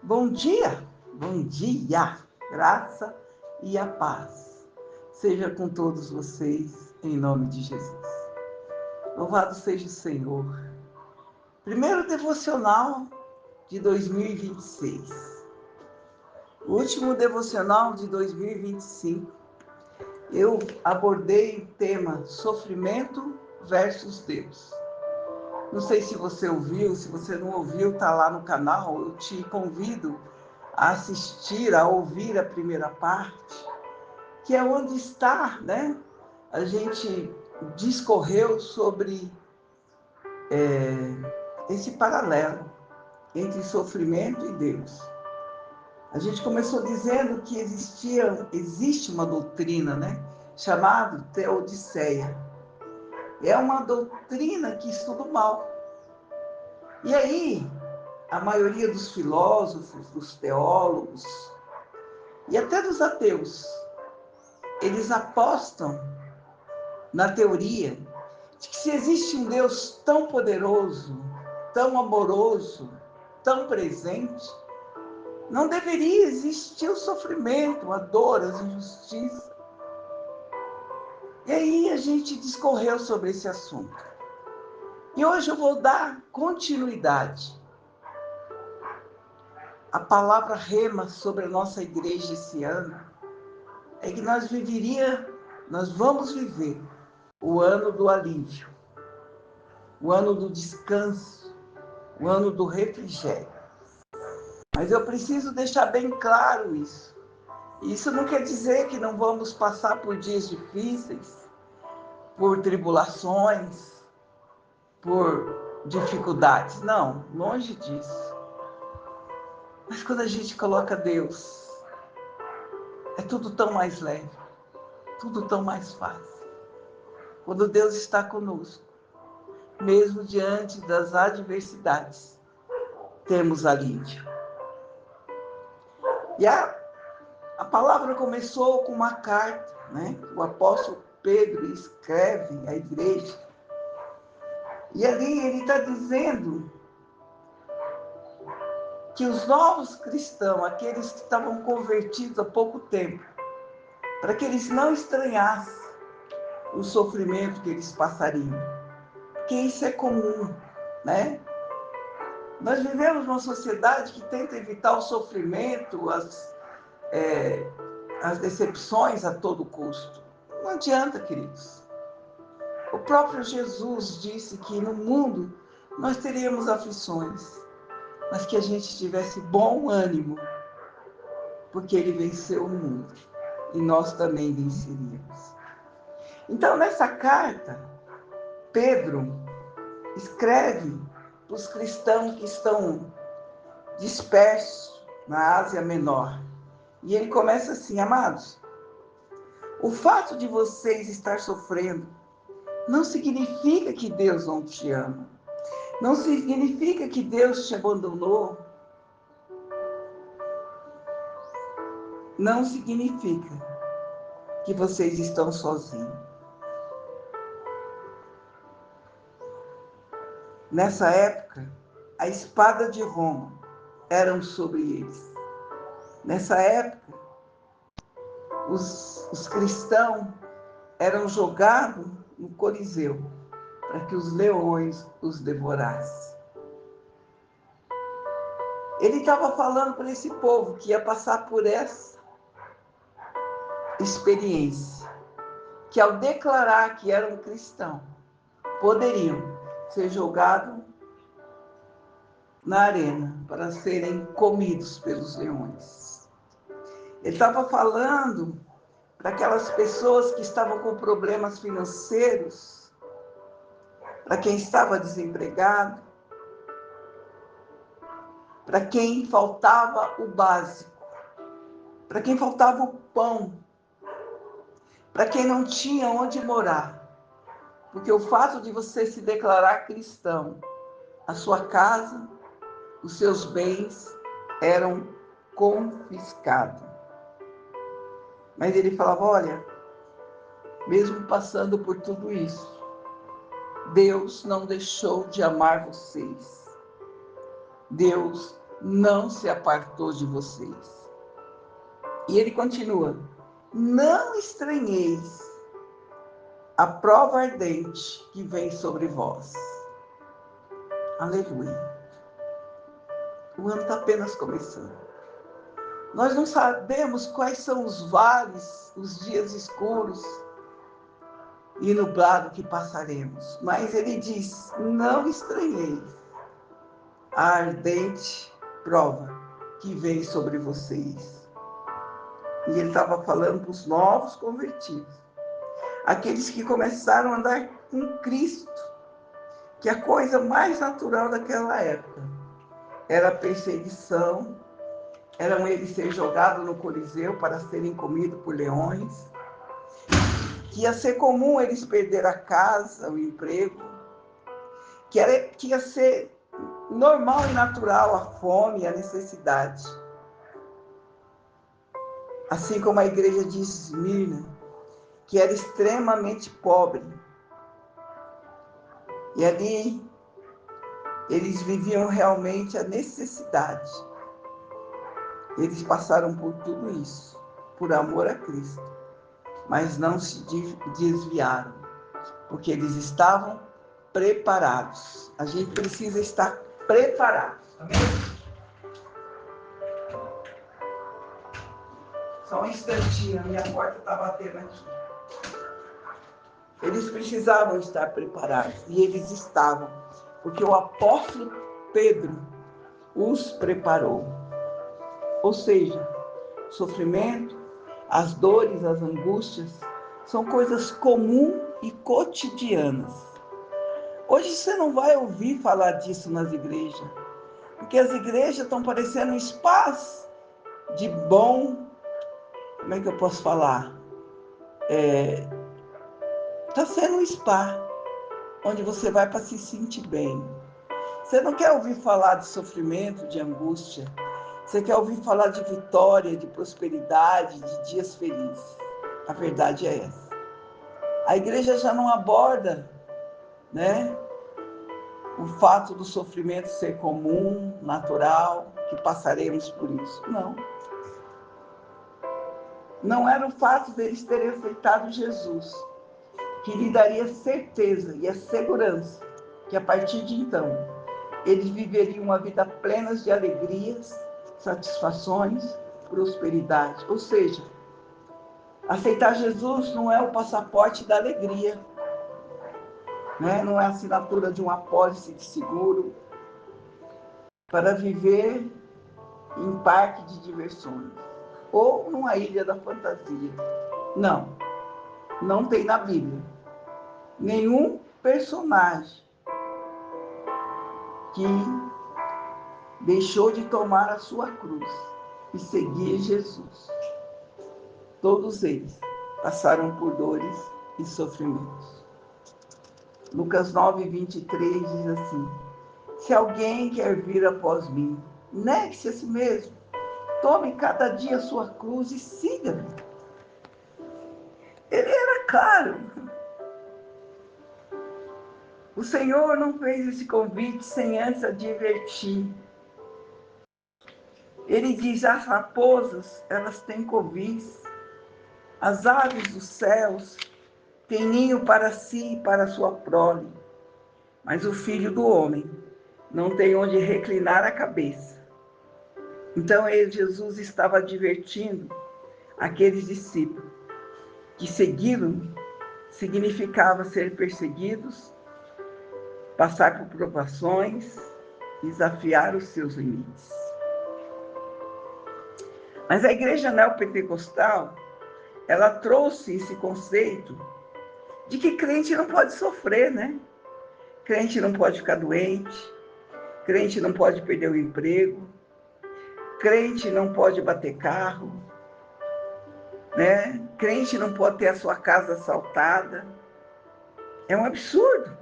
Bom dia, graça e a paz seja com todos vocês, em nome de Jesus. Louvado seja o Senhor. Primeiro devocional de 2026. O último devocional de 2025, eu abordei o tema sofrimento versus Deus. Não sei se você ouviu, se você não ouviu, está lá no canal. Eu te convido a assistir, a ouvir a primeira parte, que é onde está, né? A gente discorreu sobre esse paralelo entre sofrimento e Deus. A gente começou dizendo que existe uma doutrina, né? Chamada Teodiceia. É uma doutrina que estuda o mal. E aí, a maioria dos filósofos, dos teólogos e até dos ateus, eles apostam na teoria de que se existe um Deus tão poderoso, tão amoroso, tão presente, não deveria existir o sofrimento, a dor, as injustiças. E aí a gente discorreu sobre esse assunto. E hoje eu vou dar continuidade. A palavra rema sobre a nossa igreja esse ano é que nós vamos viver o ano do alívio, o ano do descanso, o ano do refrigério. Mas eu preciso deixar bem claro isso. Isso não quer dizer que não vamos passar por dias difíceis, por tribulações, por dificuldades. Não, longe disso. Mas quando a gente coloca Deus, é tudo tão mais leve, tudo tão mais fácil. Quando Deus está conosco, mesmo diante das adversidades, temos alívio. E a palavra começou com uma carta, né? O apóstolo Pedro escreve à igreja. E ali ele está dizendo que os novos cristãos, aqueles que estavam convertidos há pouco tempo, para que eles não estranhassem o sofrimento que eles passariam. Porque isso é comum, né? Nós vivemos numa sociedade que tenta evitar o sofrimento, as decepções a todo custo. Não adianta, queridos. O próprio Jesus disse que no mundo nós teríamos aflições, mas que a gente tivesse bom ânimo, porque ele venceu o mundo e nós também venceríamos. Então, nessa carta, Pedro escreve para os cristãos que estão dispersos na Ásia Menor. E ele começa assim: amados, o fato de vocês estar sofrendo não significa que Deus não te ama. Não significa que Deus te abandonou. Não significa que vocês estão sozinhos. Nessa época, a espada de Roma era sobre eles. Nessa época, os cristãos eram jogados no Coliseu para que os leões os devorassem. Ele estava falando para esse povo que ia passar por essa experiência, que ao declarar que eram cristãos, poderiam ser jogados na arena para serem comidos pelos leões. Ele estava falando para aquelas pessoas que estavam com problemas financeiros, para quem estava desempregado, para quem faltava o básico, para quem faltava o pão, para quem não tinha onde morar. Porque o fato de você se declarar cristão, a sua casa, os seus bens eram confiscados. Mas ele falava: olha, mesmo passando por tudo isso, Deus não deixou de amar vocês. Deus não se apartou de vocês. E ele continua: não estranheis a prova ardente que vem sobre vós. Aleluia. O ano está apenas começando. Nós não sabemos quais são os vales, os dias escuros e nublado que passaremos. Mas ele diz: não estranheis a ardente prova que vem sobre vocês. E ele estava falando para os novos convertidos, aqueles que começaram a andar com Cristo, que a coisa mais natural daquela época era a perseguição, era eles ser jogados no Coliseu para serem comidos por leões, que ia ser comum eles perder a casa, o emprego, que ia ser normal e natural a fome e a necessidade. Assim como a igreja de Esmirna, que era extremamente pobre. E ali eles viviam realmente a necessidade. Eles passaram por tudo isso, por amor a Cristo, mas não se desviaram, porque eles estavam preparados. A gente precisa estar preparado. Amém? Só um instantinho, a minha porta está batendo aqui. Eles precisavam estar preparados, e eles estavam, porque o apóstolo Pedro os preparou. Ou seja, o sofrimento, as dores, as angústias, são coisas comuns e cotidianas. Hoje você não vai ouvir falar disso nas igrejas, porque as igrejas estão parecendo um espaço de bom, como é que eu posso falar? Está sendo um spa, onde você vai para se sentir bem. Você não quer ouvir falar de sofrimento, de angústia. Você quer ouvir falar de vitória, de prosperidade, de dias felizes. A verdade é essa. A igreja já não aborda, né, o fato do sofrimento ser comum, natural, que passaremos por isso. Não. Não era o fato deles terem aceitado Jesus que lhe daria certeza e a segurança que a partir de então eles viveriam uma vida plena de alegrias, satisfações, prosperidade. Ou seja, aceitar Jesus não é o passaporte da alegria, né? Não é a assinatura de um apólice de seguro para viver em parque de diversões ou numa ilha da fantasia. Não, não tem na Bíblia nenhum personagem que deixou de tomar a sua cruz e seguir Jesus. Todos eles passaram por dores e sofrimentos. Lucas 9, 23 diz assim: se alguém quer vir após mim, negue-se a si mesmo, tome cada dia a sua cruz e siga-me. Ele era claro. O Senhor não fez esse convite sem antes advertir. Ele diz: as raposas, elas têm covis, as aves dos céus têm ninho para si e para sua prole, mas o Filho do Homem não tem onde reclinar a cabeça. Então Jesus estava advertindo aqueles discípulos que segui-lo significava ser perseguidos, passar por provações, desafiar os seus limites. Mas a igreja neopentecostal, ela trouxe esse conceito de que crente não pode sofrer, né? Crente não pode ficar doente, crente não pode perder o emprego, crente não pode bater carro, né? Crente não pode ter a sua casa assaltada. É um absurdo.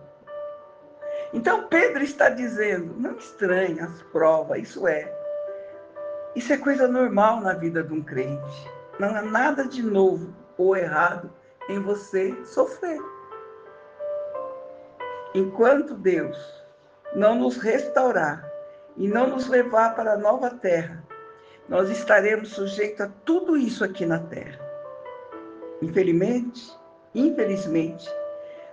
Então Pedro está dizendo: não estranhe as provas, isso é coisa normal na vida de um crente. Não há nada de novo ou errado em você sofrer. Enquanto Deus não nos restaurar e não nos levar para a nova terra, nós estaremos sujeitos a tudo isso aqui na terra. Infelizmente,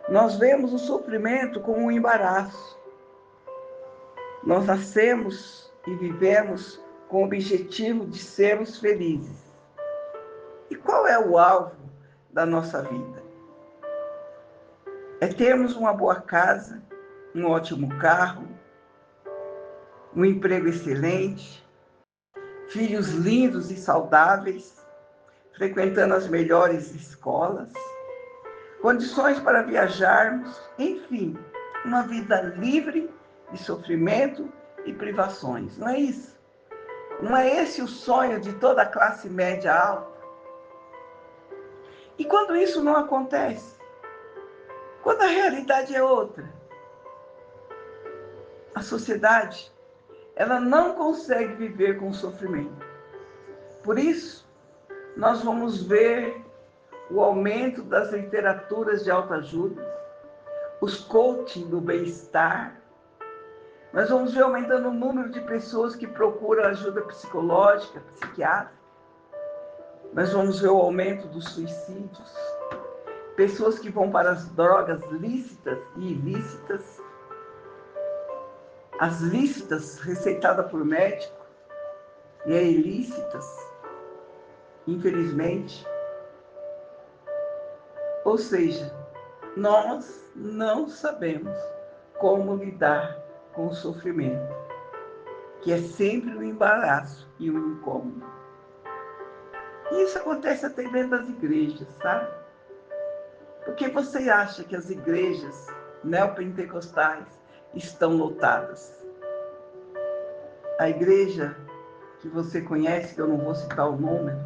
nós vemos o sofrimento como um embaraço. Nós nascemos e vivemos com o objetivo de sermos felizes. E qual é o alvo da nossa vida? É termos uma boa casa, um ótimo carro, um emprego excelente, filhos lindos e saudáveis, frequentando as melhores escolas, condições para viajarmos, enfim, uma vida livre de sofrimento e privações. Não é isso? Não é esse o sonho de toda a classe média alta? E quando isso não acontece? Quando a realidade é outra? A sociedade, ela não consegue viver com sofrimento. Por isso, nós vamos ver o aumento das literaturas de autoajuda, os coaching do bem-estar. Nós vamos ver aumentando o número de pessoas que procuram ajuda psicológica, psiquiátrica. Nós vamos ver o aumento dos suicídios, pessoas que vão para as drogas lícitas e ilícitas, as lícitas receitadas por médico e as ilícitas, infelizmente. Ou seja, nós não sabemos como lidar com o sofrimento, que é sempre um embaraço e um incômodo. E isso acontece até dentro das igrejas, sabe? Por que você acha que as igrejas neopentecostais estão lotadas? A igreja que você conhece, que eu não vou citar o número,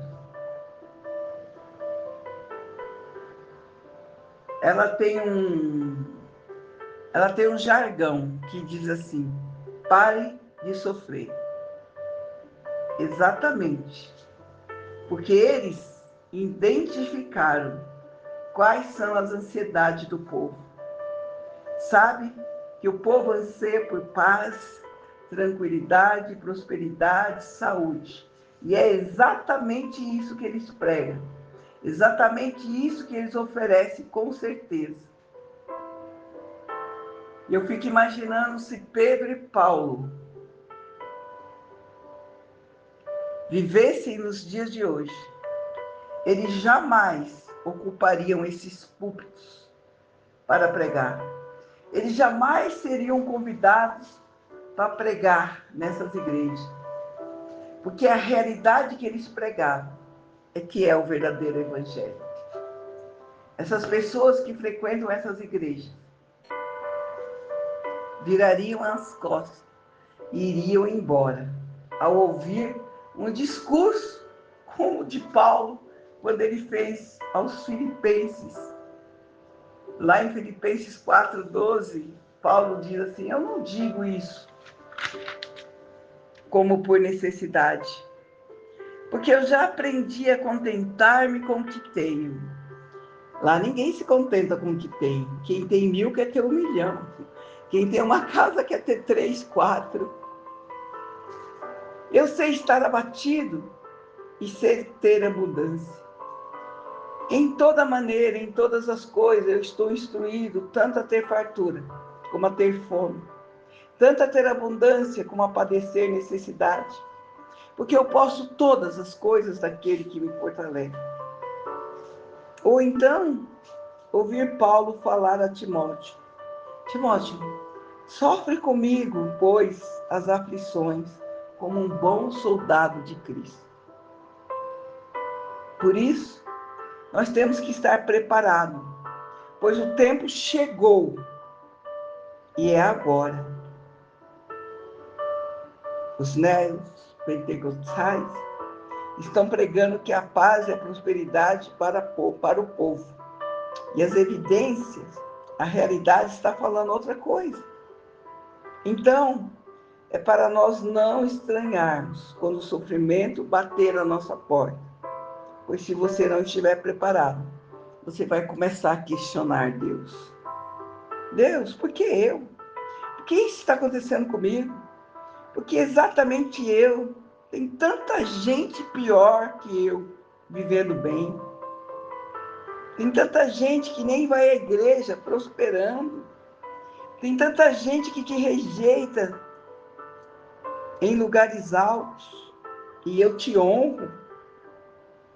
ela tem um jargão que diz assim: pare de sofrer. Exatamente. Porque eles identificaram quais são as ansiedades do povo. Sabe que o povo anseia por paz, tranquilidade, prosperidade, saúde. E é exatamente isso que eles pregam. Exatamente isso que eles oferecem, com certeza. E eu fico imaginando se Pedro e Paulo vivessem nos dias de hoje, eles jamais ocupariam esses púlpitos para pregar. Eles jamais seriam convidados para pregar nessas igrejas. Porque a realidade que eles pregavam é que é o verdadeiro evangelho. Essas pessoas que frequentam essas igrejas virariam as costas e iriam embora ao ouvir um discurso como o de Paulo, quando ele fez aos Filipenses. Lá em Filipenses 4:12, Paulo diz assim: eu não digo isso como por necessidade, porque eu já aprendi a contentar-me com o que tenho. Lá ninguém se contenta com o que tem. Quem tem 1000 quer ter 1.000.000. Quem tem uma casa quer ter 3, 4. Eu sei estar abatido e sei ter abundância. Em toda maneira, em todas as coisas, eu estou instruído tanto a ter fartura como a ter fome, tanto a ter abundância como a padecer necessidade, porque eu posso todas as coisas daquele que me fortalece. Ou então, ouvir Paulo falar a Timóteo: Timóteo, sofre comigo, pois, as aflições, como um bom soldado de Cristo. Por isso, nós temos que estar preparados, pois o tempo chegou e é agora. Os neopentecostais estão pregando que a paz e a prosperidade para o povo. E as evidências, a realidade está falando outra coisa. Então, é para nós não estranharmos quando o sofrimento bater na nossa porta. Pois se você não estiver preparado, você vai começar a questionar Deus. Deus, por que eu? Por que isso está acontecendo comigo? Porque exatamente eu, tem tanta gente pior que eu vivendo bem. Tem tanta gente que nem vai à igreja prosperando. Tem tanta gente que te rejeita em lugares altos. E eu te honro.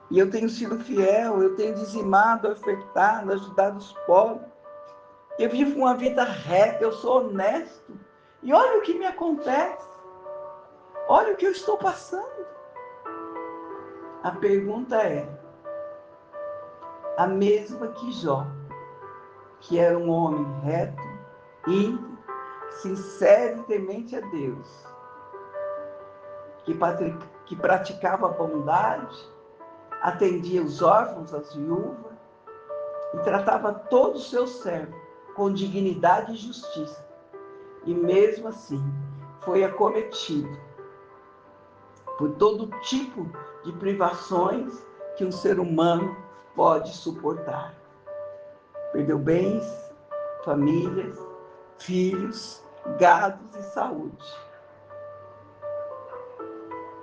E eu tenho sido fiel, eu tenho dizimado, ofertado, ajudado os pobres. Eu vivo uma vida reta, eu sou honesto. E olha o que me acontece. Olha o que eu estou passando. A pergunta é a mesma que Jó, que era um homem reto, íntegro, sincero e temente a Deus, que praticava a bondade, atendia os órfãos, as viúvas, e tratava todos os seus servos com dignidade e justiça. E mesmo assim, foi acometido por todo tipo de privações que um ser humano pode suportar. Perdeu bens, famílias, filhos, gados e saúde.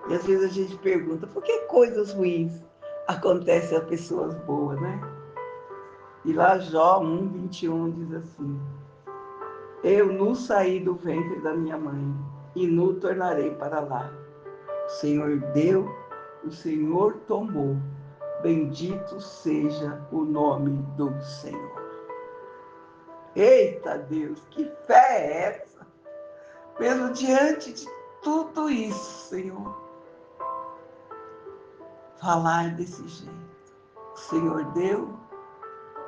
E às vezes a gente pergunta, por que coisas ruins acontecem a pessoas boas, né? E lá Jó 1:21 diz assim: eu nu saí do ventre da minha mãe, e nu tornarei para lá. O Senhor deu, o Senhor tomou. Bendito seja o nome do Senhor. Eita Deus, que fé é essa? Mesmo diante de tudo isso, Senhor, falar desse jeito. O Senhor deu,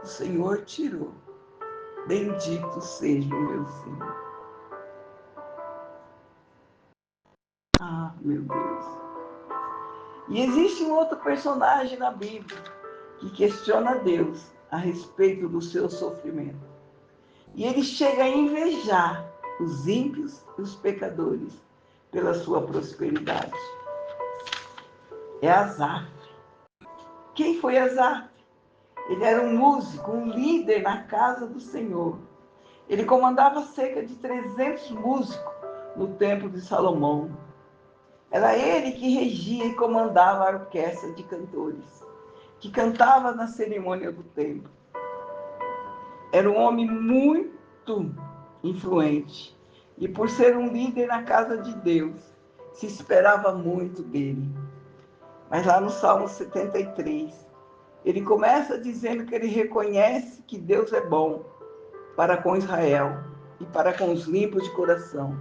o Senhor tirou. Bendito seja o meu Senhor. Ah, meu Deus. E existe um outro personagem na Bíblia que questiona Deus a respeito do seu sofrimento. E ele chega a invejar os ímpios e os pecadores pela sua prosperidade. É Asaf. Quem foi Asaf? Ele era um músico, um líder na casa do Senhor. Ele comandava cerca de 300 músicos no templo de Salomão. Era ele que regia e comandava a orquestra de cantores, que cantava na cerimônia do templo. Era um homem muito influente. E por ser um líder na casa de Deus, se esperava muito dele. Mas lá no Salmo 73, ele começa dizendo que ele reconhece que Deus é bom para com Israel e para com os limpos de coração.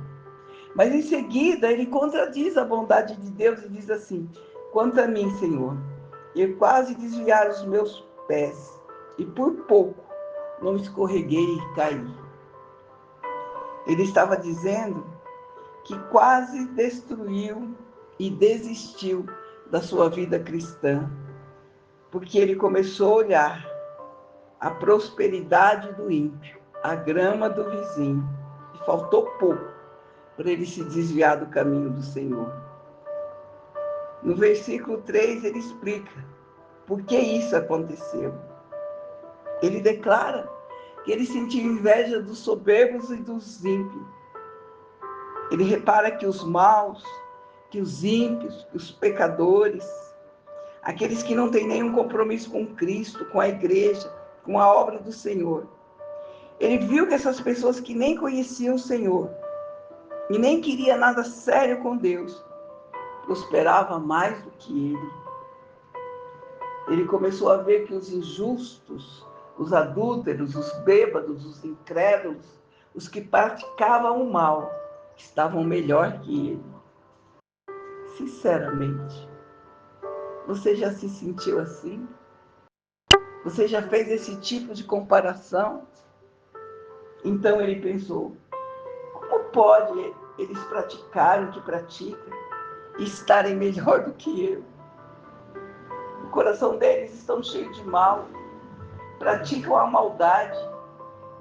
Mas em seguida ele contradiz a bondade de Deus e diz assim: quanto a mim, Senhor, eu quase desviar os meus pés e por pouco não escorreguei e caí. Ele estava dizendo que quase destruiu e desistiu da sua vida cristã, porque ele começou a olhar a prosperidade do ímpio, a grama do vizinho, e faltou pouco para ele se desviar do caminho do Senhor. No versículo 3 ele explica por que isso aconteceu. Ele declara que ele sentiu inveja dos soberbos e dos ímpios. Ele repara que os maus, que os ímpios, que os pecadores, aqueles que não têm nenhum compromisso com Cristo, com a igreja, com a obra do Senhor. Ele viu que essas pessoas que nem conheciam o Senhor e nem queriam nada sério com Deus, prosperavam mais do que ele. Ele começou a ver que os injustos, os adúlteros, os bêbados, os incrédulos, os que praticavam o mal, estavam melhor que ele. Sinceramente, você já se sentiu assim? Você já fez esse tipo de comparação? Então ele pensou, como pode eles praticarem o que praticam e estarem melhor do que eu? O coração deles está cheio de mal, praticam a maldade,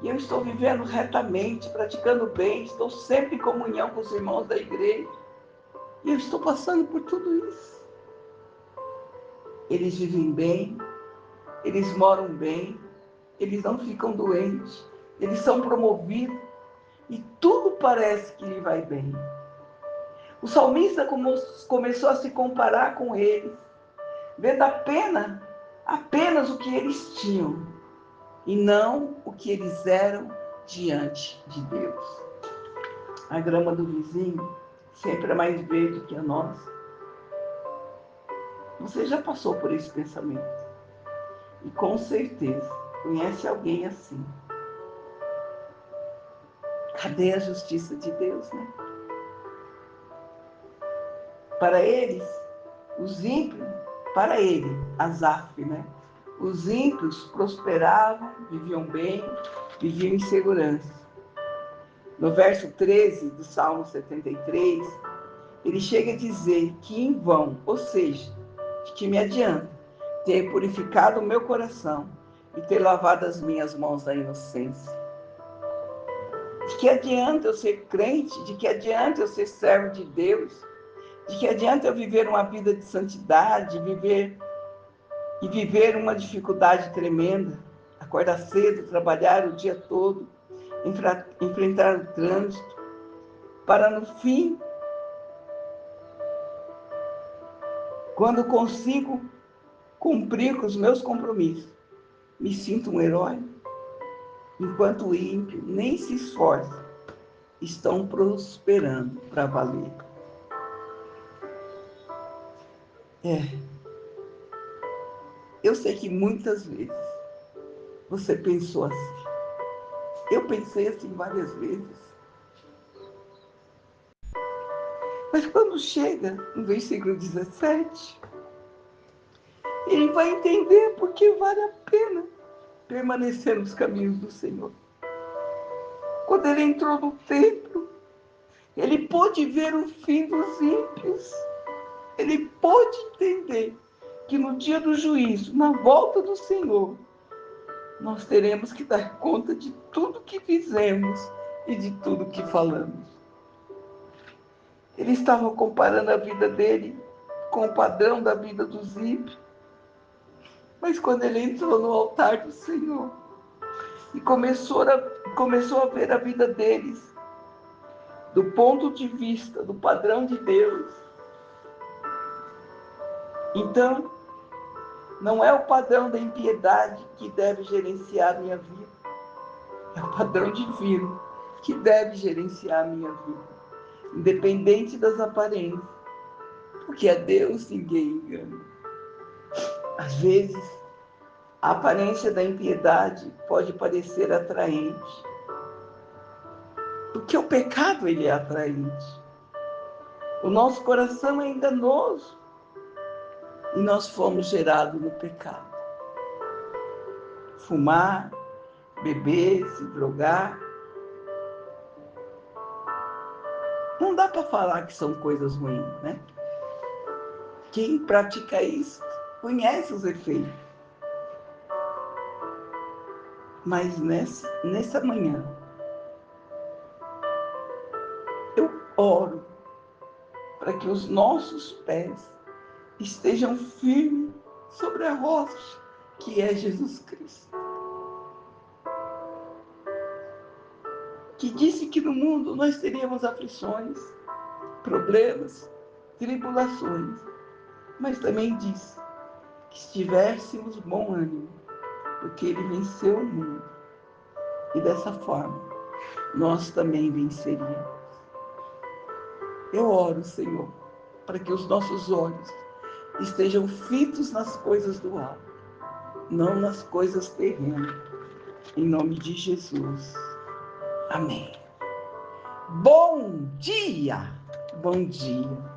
e eu estou vivendo retamente, praticando bem, estou sempre em comunhão com os irmãos da igreja, e eu estou passando por tudo isso. Eles vivem bem, eles moram bem, eles não ficam doentes, eles são promovidos, e tudo parece que lhe vai bem. O salmista começou a se comparar com eles, vendo apenas o que eles tinham, e não o que eles eram diante de Deus. A grama do vizinho sempre é mais verde que a nossa. Você já passou por esse pensamento e com certeza conhece alguém assim. Cadê a justiça de Deus, né? Para eles, os ímpios, para ele, Asaf, né? Os ímpios prosperavam, viviam bem, viviam em segurança. No verso 13 do Salmo 73, ele chega a dizer que em vão, ou seja, de que me adianta ter purificado o meu coração e ter lavado as minhas mãos da inocência. De que adianta eu ser crente? De que adianta eu ser servo de Deus? De que adianta eu viver uma vida de santidade, viver uma dificuldade tremenda, acordar cedo, trabalhar o dia todo, enfrentar o trânsito, para no fim, quando consigo cumprir com os meus compromissos, me sinto um herói, enquanto o ímpio nem se esforça, estão prosperando para valer. Eu sei que muitas vezes você pensou assim. Eu pensei assim várias vezes. Mas quando chega no versículo 17, ele vai entender porque vale a pena permanecer nos caminhos do Senhor. Quando ele entrou no templo, ele pôde ver o fim dos ímpios. Ele pôde entender que no dia do juízo, na volta do Senhor, nós teremos que dar conta de tudo que fizemos e de tudo que falamos. Ele estava comparando a vida dele com o padrão da vida dos ímpios. Mas quando ele entrou no altar do Senhor e começou a ver a vida deles do ponto de vista do padrão de Deus, então não é o padrão da impiedade que deve gerenciar a minha vida, é o padrão divino que deve gerenciar a minha vida, independente das aparências, porque a Deus ninguém engana. Às vezes, a aparência da impiedade pode parecer atraente, porque o pecado ele é atraente. O nosso coração é enganoso e nós fomos gerados no pecado. Fumar, beber, se drogar. Não dá para falar que são coisas ruins, né? Quem pratica isso conhece os efeitos. Mas nessa manhã, eu oro para que os nossos pés estejam firmes sobre a rocha, que é Jesus Cristo. Que disse que no mundo nós teríamos aflições, problemas, tribulações, mas também disse que estivéssemos bom ânimo, porque ele venceu o mundo. E dessa forma, nós também venceríamos. Eu oro, Senhor, para que os nossos olhos estejam fitos nas coisas do alto, não nas coisas terrenas. Em nome de Jesus. Amém. Bom dia! Bom dia!